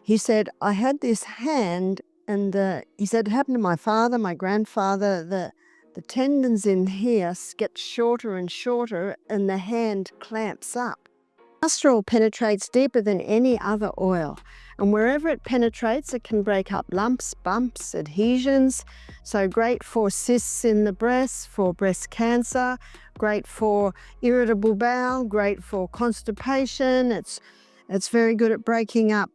He said, I had this hand, and he said it happened to my father, my grandfather. The tendons in here get shorter and shorter, and the hand clamps up. Castor oil penetrates deeper than any other oil, and wherever it penetrates, it can break up lumps, bumps, adhesions. So great for cysts in the breast, for breast cancer, great for irritable bowel, great for constipation. It's very good at breaking up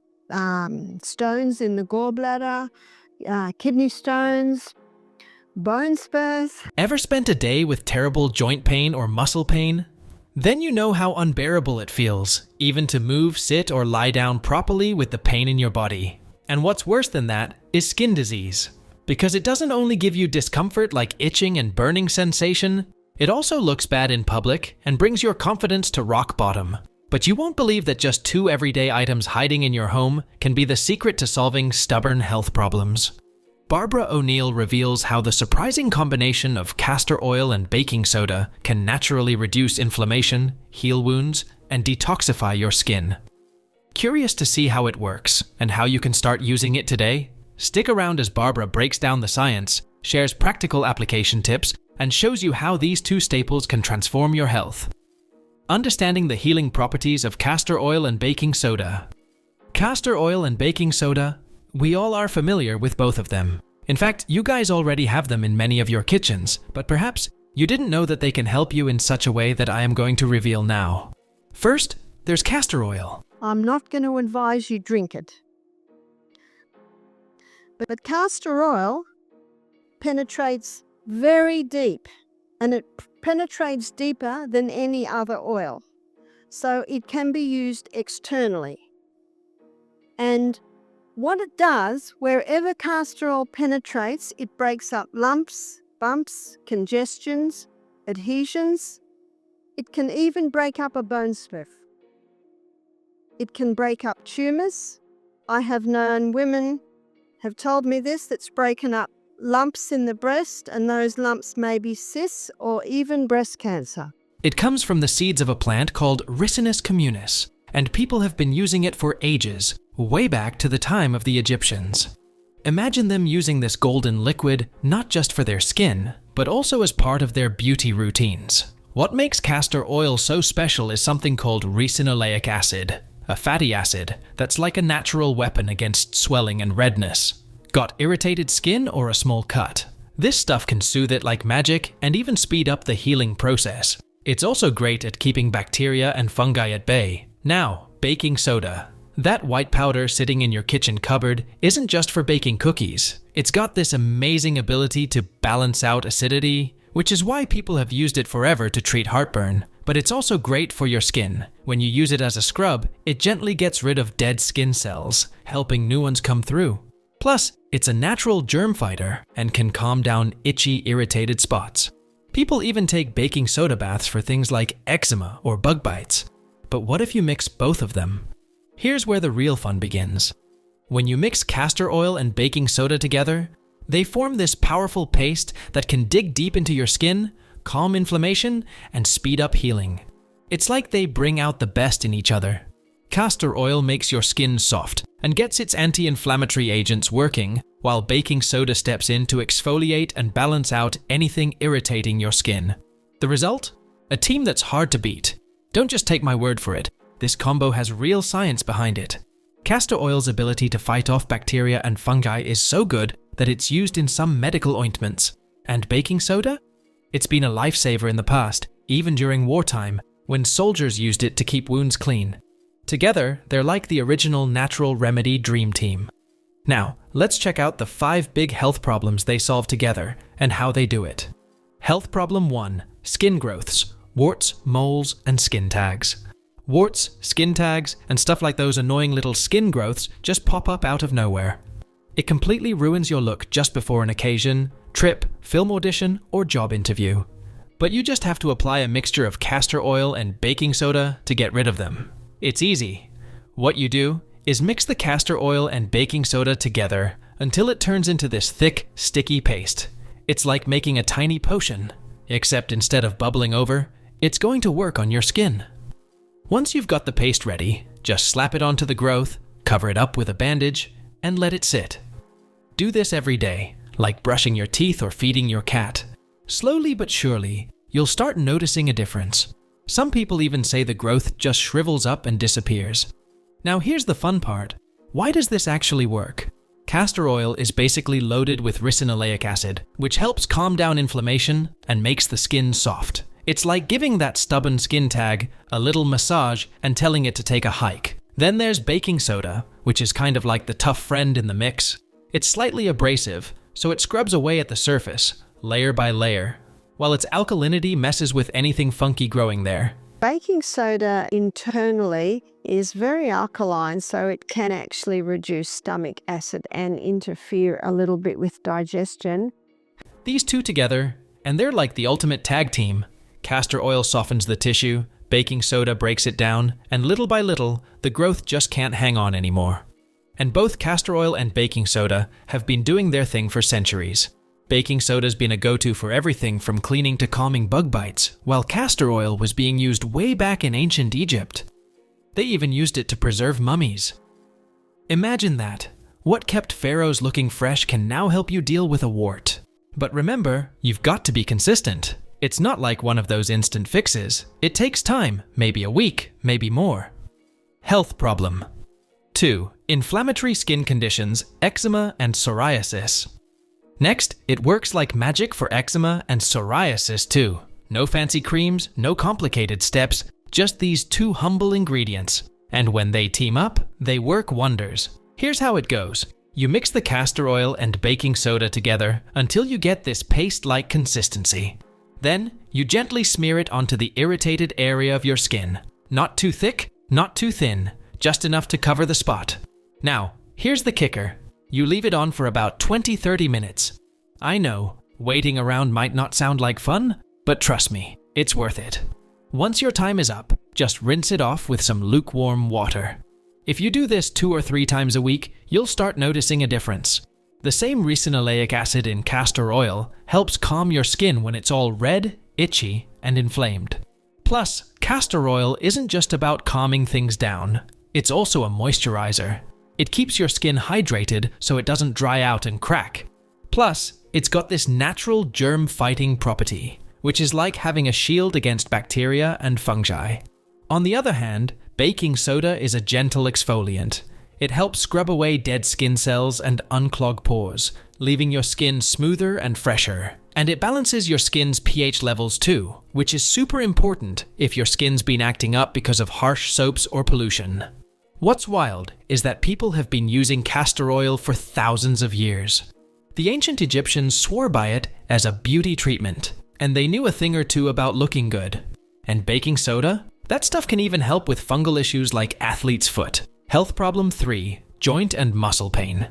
stones in the gallbladder, kidney stones, bone spurs. Ever spent a day with terrible joint pain or muscle pain? Then you know how unbearable it feels, even to move, sit, or lie down properly with the pain in your body. And what's worse than that is skin disease. Because it doesn't only give you discomfort like itching and burning sensation, it also looks bad in public and brings your confidence to rock bottom. But you won't believe that just 2 everyday items hiding in your home can be the secret to solving stubborn health problems. Barbara O'Neill reveals how the surprising combination of castor oil and baking soda can naturally reduce inflammation, heal wounds, and detoxify your skin. Curious to see how it works and how you can start using it today? Stick around as Barbara breaks down the science, shares practical application tips, and shows you how these 2 staples can transform your health. Understanding the healing properties of castor oil and baking soda. Castor oil and baking soda, we all are familiar with both of them. In fact, you guys already have them in many of your kitchens, but perhaps you didn't know that they can help you in such a way that I am going to reveal now. First, there's castor oil. I'm not going to advise you drink it. But castor oil penetrates very deep, and it penetrates deeper than any other oil. So it can be used externally. And what it does, wherever castor oil penetrates, it breaks up lumps, bumps, congestions, adhesions. It can even break up a bone spur. It can break up tumors. I have known women have told me this, that's broken up lumps in the breast, and those lumps may be cysts or even breast cancer. It comes from the seeds of a plant called Ricinus communis, and people have been using it for ages, way back to the time of the Egyptians. Imagine them using this golden liquid not just for their skin, but also as part of their beauty routines. What makes castor oil so special is something called ricinoleic acid, a fatty acid that's like a natural weapon against swelling and redness. Got irritated skin or a small cut? This stuff can soothe it like magic and even speed up the healing process. It's also great at keeping bacteria and fungi at bay. Now, baking soda. That white powder sitting in your kitchen cupboard isn't just for baking cookies. It's got this amazing ability to balance out acidity, which is why people have used it forever to treat heartburn. But it's also great for your skin. When you use it as a scrub, it gently gets rid of dead skin cells, helping new ones come through. Plus, it's a natural germ fighter and can calm down itchy, irritated spots. People even take baking soda baths for things like eczema or bug bites. But what if you mix both of them? Here's where the real fun begins. When you mix castor oil and baking soda together, they form this powerful paste that can dig deep into your skin, calm inflammation, and speed up healing. It's like they bring out the best in each other. Castor oil makes your skin soft and gets its anti-inflammatory agents working, while baking soda steps in to exfoliate and balance out anything irritating your skin. The result? A team that's hard to beat. Don't just take my word for it. This combo has real science behind it. Castor oil's ability to fight off bacteria and fungi is so good that it's used in some medical ointments. And baking soda? It's been a lifesaver in the past, even during wartime, when soldiers used it to keep wounds clean. Together, they're like the original natural remedy dream team. Now, let's check out the 5 big health problems they solve together and how they do it. Health problem 1, skin growths, warts, moles, and skin tags. Warts, skin tags, and stuff like those annoying little skin growths just pop up out of nowhere. It completely ruins your look just before an occasion, trip, film audition, or job interview. But you just have to apply a mixture of castor oil and baking soda to get rid of them. It's easy. What you do is mix the castor oil and baking soda together until it turns into this thick, sticky paste. It's like making a tiny potion, except instead of bubbling over, it's going to work on your skin. Once you've got the paste ready, just slap it onto the growth, cover it up with a bandage, and let it sit. Do this every day, like brushing your teeth or feeding your cat. Slowly but surely, you'll start noticing a difference. Some people even say the growth just shrivels up and disappears. Now here's the fun part. Why does this actually work? Castor oil is basically loaded with ricinoleic acid, which helps calm down inflammation and makes the skin soft. It's like giving that stubborn skin tag a little massage and telling it to take a hike. Then there's baking soda, which is kind of like the tough friend in the mix. It's slightly abrasive, so it scrubs away at the surface, layer by layer, while its alkalinity messes with anything funky growing there. Baking soda internally is very alkaline, so it can actually reduce stomach acid and interfere a little bit with digestion. These two together, and they're like the ultimate tag team. Castor oil softens the tissue, baking soda breaks it down, and little by little, the growth just can't hang on anymore. And both castor oil and baking soda have been doing their thing for centuries. Baking soda's been a go-to for everything from cleaning to calming bug bites, while castor oil was being used way back in ancient Egypt. They even used it to preserve mummies. Imagine that. What kept pharaohs looking fresh can now help you deal with a wart. But remember, you've got to be consistent. It's not like one of those instant fixes. It takes time, maybe a week, maybe more. Health problem. 2. Inflammatory skin conditions, eczema and psoriasis. Next, it works like magic for eczema and psoriasis too. No fancy creams, no complicated steps, just these two humble ingredients. And when they team up, they work wonders. Here's how it goes. You mix the castor oil and baking soda together until you get this paste-like consistency. Then, you gently smear it onto the irritated area of your skin. Not too thick, not too thin, just enough to cover the spot. Now, here's the kicker. You leave it on for about 20-30 minutes. I know, waiting around might not sound like fun, but trust me, it's worth it. Once your time is up, just rinse it off with some lukewarm water. If you do this 2 or 3 times a week, you'll start noticing a difference. The same ricinoleic acid in castor oil helps calm your skin when it's all red, itchy, and inflamed. Plus, castor oil isn't just about calming things down. It's also a moisturizer. It keeps your skin hydrated so it doesn't dry out and crack. Plus, it's got this natural germ-fighting property, which is like having a shield against bacteria and fungi. On the other hand, baking soda is a gentle exfoliant. It helps scrub away dead skin cells and unclog pores, leaving your skin smoother and fresher. And it balances your skin's pH levels too, which is super important if your skin's been acting up because of harsh soaps or pollution. What's wild is that people have been using castor oil for thousands of years. The ancient Egyptians swore by it as a beauty treatment, and they knew a thing or two about looking good. And baking soda? That stuff can even help with fungal issues like athlete's foot. Health problem 3. Joint and muscle pain.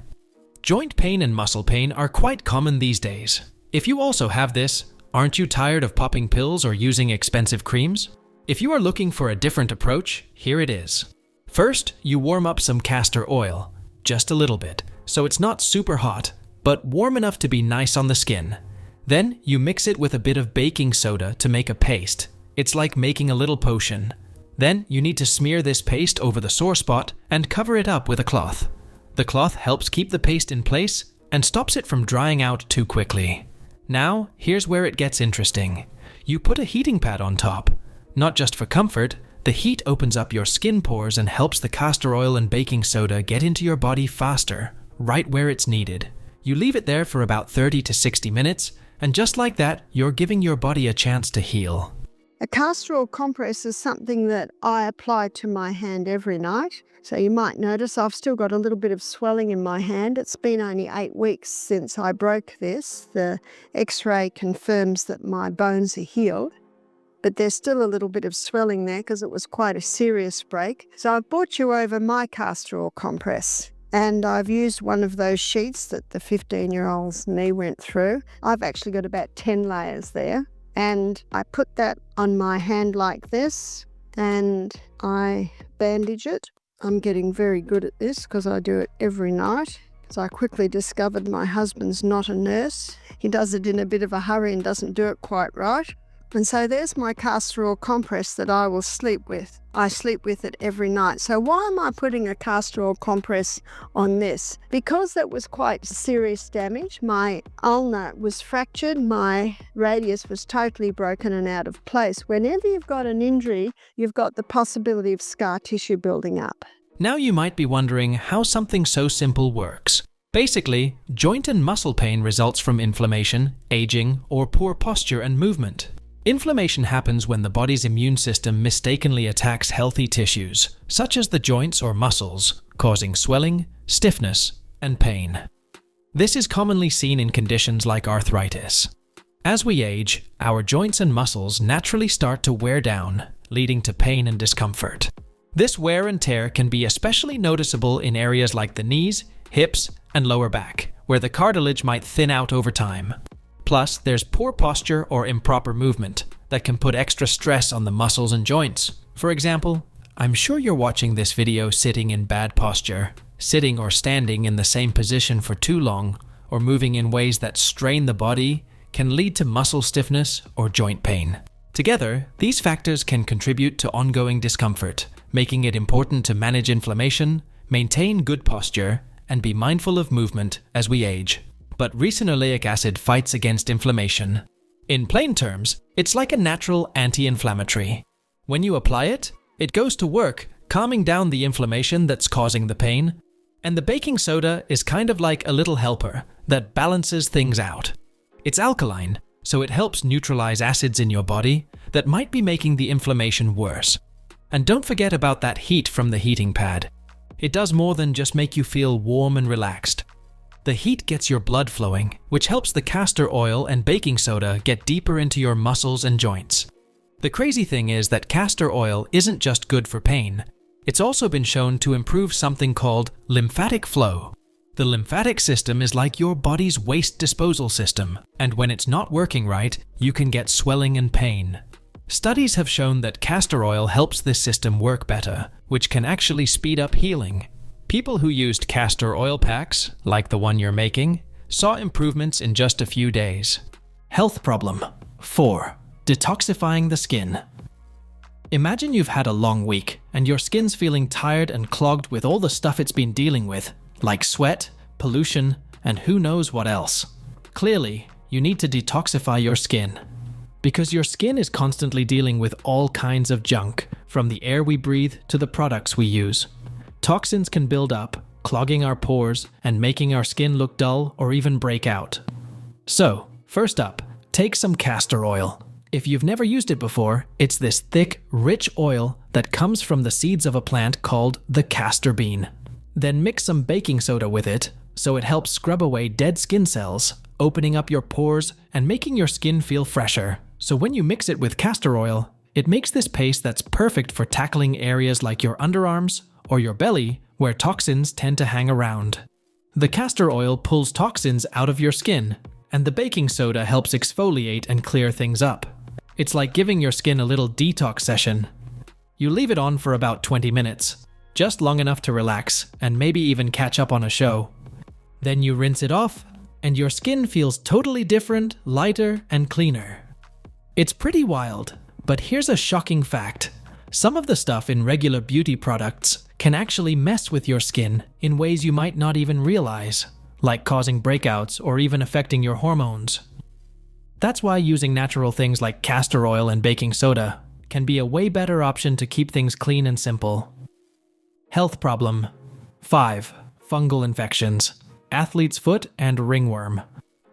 Joint pain and muscle pain are quite common these days. If you also have this, aren't you tired of popping pills or using expensive creams? If you are looking for a different approach, here it is. First, you warm up some castor oil, just a little bit, so it's not super hot, but warm enough to be nice on the skin. Then, you mix it with a bit of baking soda to make a paste. It's like making a little potion. Then, you need to smear this paste over the sore spot and cover it up with a cloth. The cloth helps keep the paste in place and stops it from drying out too quickly. Now, here's where it gets interesting. You put a heating pad on top. Not just for comfort, the heat opens up your skin pores and helps the castor oil and baking soda get into your body faster, right where it's needed. You leave it there for about 30 to 60 minutes, and just like that, you're giving your body a chance to heal. A castor oil compress is something that I apply to my hand every night. So you might notice I've still got a little bit of swelling in my hand. It's been only 8 weeks since I broke this. The x-ray confirms that my bones are healed, but there's still a little bit of swelling there because it was quite a serious break. So I've brought you over my castor oil compress, and I've used one of those sheets that the 15-year-old's knee went through. I've actually got about 10 layers there, and I put that on my hand like this, and I bandage it. I'm getting very good at this because I do it every night. So I quickly discovered my husband's not a nurse. He does it in a bit of a hurry and doesn't do it quite right. And so there's my castor oil compress that I will sleep with. I sleep with it every night. So why am I putting a castor oil compress on this? Because that was quite serious damage. My ulna was fractured. My radius was totally broken and out of place. Whenever you've got an injury, you've got the possibility of scar tissue building up. Now you might be wondering how something so simple works. Basically, joint and muscle pain results from inflammation, aging, or poor posture and movement. Inflammation happens when the body's immune system mistakenly attacks healthy tissues, such as the joints or muscles, causing swelling, stiffness, and pain. This is commonly seen in conditions like arthritis. As we age, our joints and muscles naturally start to wear down, leading to pain and discomfort. This wear and tear can be especially noticeable in areas like the knees, hips, and lower back, where the cartilage might thin out over time. Plus, there's poor posture or improper movement that can put extra stress on the muscles and joints. For example, I'm sure you're watching this video sitting in bad posture, sitting or standing in the same position for too long, or moving in ways that strain the body can lead to muscle stiffness or joint pain. Together, these factors can contribute to ongoing discomfort, making it important to manage inflammation, maintain good posture, and be mindful of movement as we age. But ricinoleic acid fights against inflammation. In plain terms, it's like a natural anti-inflammatory. When you apply it, it goes to work, calming down the inflammation that's causing the pain, and the baking soda is kind of like a little helper that balances things out. It's alkaline, so it helps neutralize acids in your body that might be making the inflammation worse. And don't forget about that heat from the heating pad. It does more than just make you feel warm and relaxed. The heat gets your blood flowing, which helps the castor oil and baking soda get deeper into your muscles and joints. The crazy thing is that castor oil isn't just good for pain. It's also been shown to improve something called lymphatic flow. The lymphatic system is like your body's waste disposal system, and when it's not working right, you can get swelling and pain. Studies have shown that castor oil helps this system work better, which can actually speed up healing. People who used castor oil packs, like the one you're making, saw improvements in just a few days. Health problem 4. Detoxifying the skin. Imagine you've had a long week and your skin's feeling tired and clogged with all the stuff it's been dealing with, like sweat, pollution, and who knows what else. Clearly, you need to detoxify your skin. Because your skin is constantly dealing with all kinds of junk, from the air we breathe to the products we use. Toxins can build up, clogging our pores and making our skin look dull or even break out. So, first up, take some castor oil. If you've never used it before, it's this thick, rich oil that comes from the seeds of a plant called the castor bean. Then mix some baking soda with it, so it helps scrub away dead skin cells, opening up your pores and making your skin feel fresher. So when you mix it with castor oil, it makes this paste that's perfect for tackling areas like your underarms or your belly where toxins tend to hang around. The castor oil pulls toxins out of your skin, and the baking soda helps exfoliate and clear things up. It's like giving your skin a little detox session. You leave it on for about 20 minutes, just long enough to relax and maybe even catch up on a show. Then you rinse it off, and your skin feels totally different, lighter, and cleaner. It's pretty wild, but here's a shocking fact. Some of the stuff in regular beauty products can actually mess with your skin in ways you might not even realize, like causing breakouts or even affecting your hormones. That's why using natural things like castor oil and baking soda can be a way better option to keep things clean and simple. Health problem 5. Fungal infections, athlete's foot and ringworm.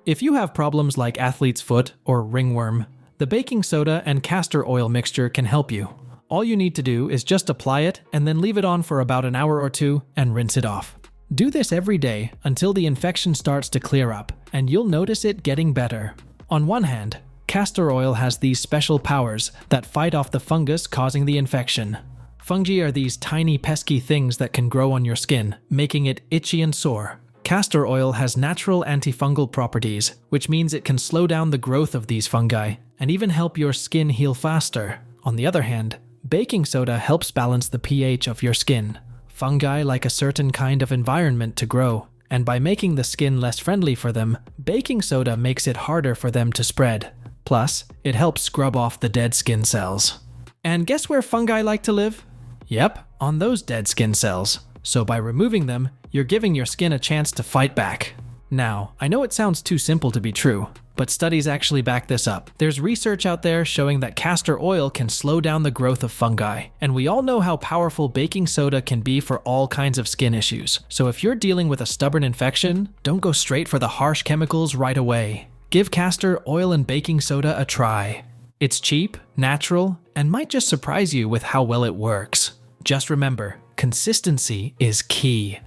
If you have problems like athlete's foot or ringworm, the baking soda and castor oil mixture can help you. All you need to do is just apply it and then leave it on for about an hour or two and rinse it off. Do this every day until the infection starts to clear up, and you'll notice it getting better. On one hand, castor oil has these special powers that fight off the fungus causing the infection. Fungi are these tiny pesky things that can grow on your skin, making it itchy and sore. Castor oil has natural antifungal properties, which means it can slow down the growth of these fungi and even help your skin heal faster. On the other hand, baking soda helps balance the pH of your skin. Fungi like a certain kind of environment to grow, and by making the skin less friendly for them, baking soda makes it harder for them to spread. Plus, it helps scrub off the dead skin cells. And guess where fungi like to live? Yep, on those dead skin cells. So by removing them, you're giving your skin a chance to fight back. Now, I know it sounds too simple to be true, but studies actually back this up. There's research out there showing that castor oil can slow down the growth of fungi, and we all know how powerful baking soda can be for all kinds of skin issues. So if you're dealing with a stubborn infection, don't go straight for the harsh chemicals right away. Give castor oil and baking soda a try. It's cheap, natural, and might just surprise you with how well it works. Just remember, consistency is key.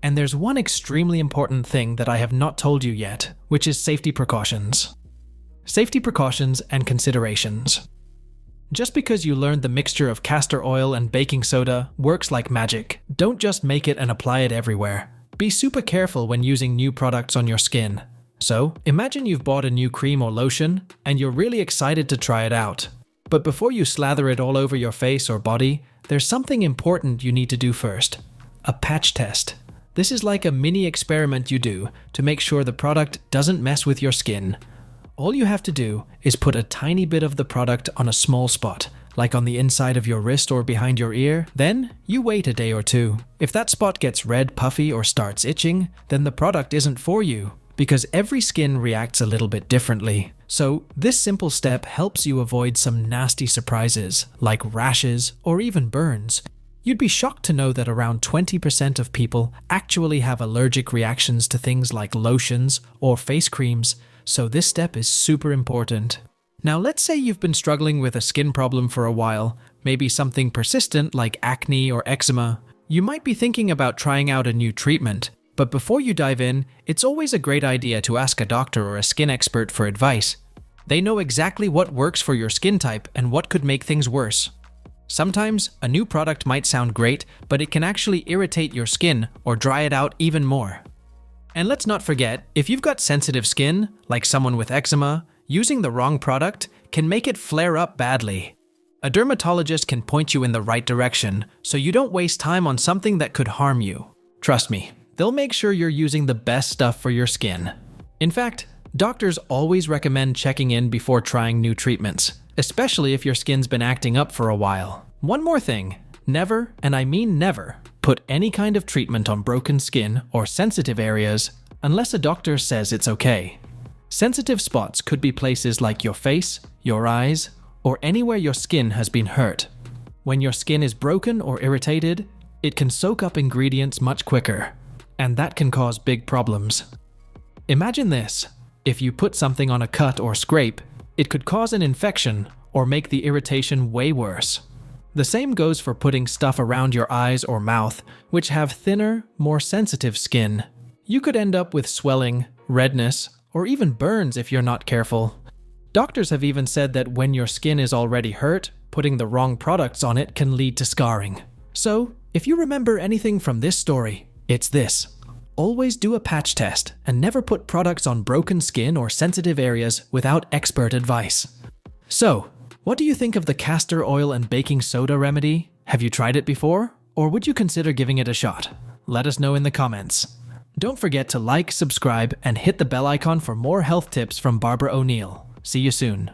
And there's one extremely important thing that I have not told you yet, which is safety precautions. Safety precautions and considerations. Just because you learned the mixture of castor oil and baking soda works like magic, don't just make it and apply it everywhere. Be super careful when using new products on your skin. So, imagine you've bought a new cream or lotion, and you're really excited to try it out. But before you slather it all over your face or body, there's something important you need to do first. A patch test. This is like a mini experiment you do to make sure the product doesn't mess with your skin. All you have to do is put a tiny bit of the product on a small spot, like on the inside of your wrist or behind your ear. Then you wait a day or two. If that spot gets red, puffy, or starts itching, then the product isn't for you, because every skin reacts a little bit differently. So this simple step helps you avoid some nasty surprises, like rashes or even burns. You'd be shocked to know that around 20% of people actually have allergic reactions to things like lotions or face creams, so this step is super important. Now let's say you've been struggling with a skin problem for a while, maybe something persistent like acne or eczema. You might be thinking about trying out a new treatment, but before you dive in, it's always a great idea to ask a doctor or a skin expert for advice. They know exactly what works for your skin type and what could make things worse. Sometimes, a new product might sound great, but it can actually irritate your skin or dry it out even more. And let's not forget, if you've got sensitive skin, like someone with eczema, using the wrong product can make it flare up badly. A dermatologist can point you in the right direction, so you don't waste time on something that could harm you. Trust me, they'll make sure you're using the best stuff for your skin. In fact, doctors always recommend checking in before trying new treatments, especially if your skin's been acting up for a while. One more thing, never, and I mean never, put any kind of treatment on broken skin or sensitive areas unless a doctor says it's okay. Sensitive spots could be places like your face, your eyes, or anywhere your skin has been hurt. When your skin is broken or irritated, it can soak up ingredients much quicker, and that can cause big problems. Imagine this. If you put something on a cut or scrape, it could cause an infection or make the irritation way worse. The same goes for putting stuff around your eyes or mouth, which have thinner, more sensitive skin. You could end up with swelling, redness, or even burns if you're not careful. Doctors have even said that when your skin is already hurt, putting the wrong products on it can lead to scarring. So, if you remember anything from this story, it's this. Always do a patch test and never put products on broken skin or sensitive areas without expert advice. So, what do you think of the castor oil and baking soda remedy? Have you tried it before? Or would you consider giving it a shot? Let us know in the comments. Don't forget to like, subscribe, and hit the bell icon for more health tips from Barbara O'Neill. See you soon.